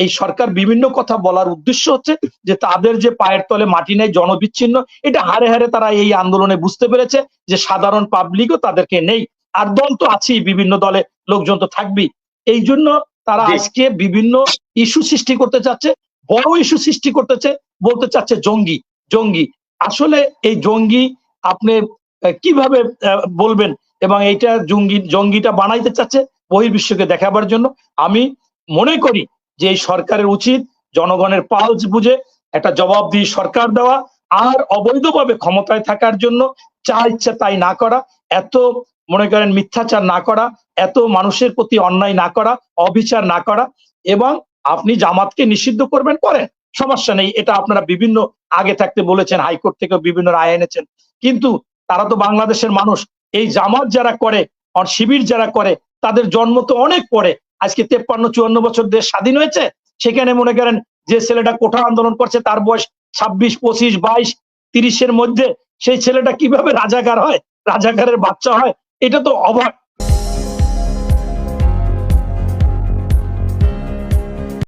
এই সরকার বিভিন্ন কথা বলার উদ্দেশ্য হচ্ছে যে তাদের যে পায়ের তলে মাটি নেই, জনবিচ্ছিন্ন, এটা হারে হারে তারা এই আন্দোলনে বুঝতে পেরেছে যে সাধারণ পাবলিকও তাদেরকে নেই। আর দল তো আছেই, বিভিন্ন দলে লোকজন তো থাকবেই। এই জন্য তারা আজকে বিভিন্ন ইস্যু সৃষ্টি করতে চাচ্ছে, বড় ইস্যু সৃষ্টি করতেছে, বলতে চাচ্ছে জঙ্গি জঙ্গি। আসলে এই জঙ্গি আপনি কিভাবে বলবেন? এবং এইটা জঙ্গিটা বানাইতে চাচ্ছে বহির্বিশ্বকে দেখাবার জন্য। আমি মনে করি যে এই সরকারের উচিত জনগণের পালস বুঝে একটা জবাবদিহি সরকার দেওয়া, আর অবৈধভাবে ক্ষমতায় থাকার জন্য যা ইচ্ছা তাই না করা, এত মনে করেন মিথ্যাচার না করা, এত মানুষের প্রতি অন্যায় না করা, অবিচার না করা। এবং আপনি জামাতকে নিষিদ্ধ করবেন, করেন, সমস্যা নেই। এটা আপনারা বিভিন্ন আগে থাকতে বলেছেন, হাইকোর্ট থেকে বিভিন্ন রায় এনেছেন। কিন্তু তারা তো বাংলাদেশের মানুষ। এই জামাত যারা করে আর শিবির যারা করে, তাদের জন্ম তো অনেক পরে। আজকে 53-54 বছর দেশ স্বাধীন হয়েছে, সেখানে মনে করেন যে ছেলেটা কোঠা আন্দোলন করছে তার বয়স 26, 25, 22, 30-এর মধ্যে, সেই ছেলেটা কিভাবে রাজাকার হয়, রাজাকারের বাচ্চা হয়? এটা তো অবাক।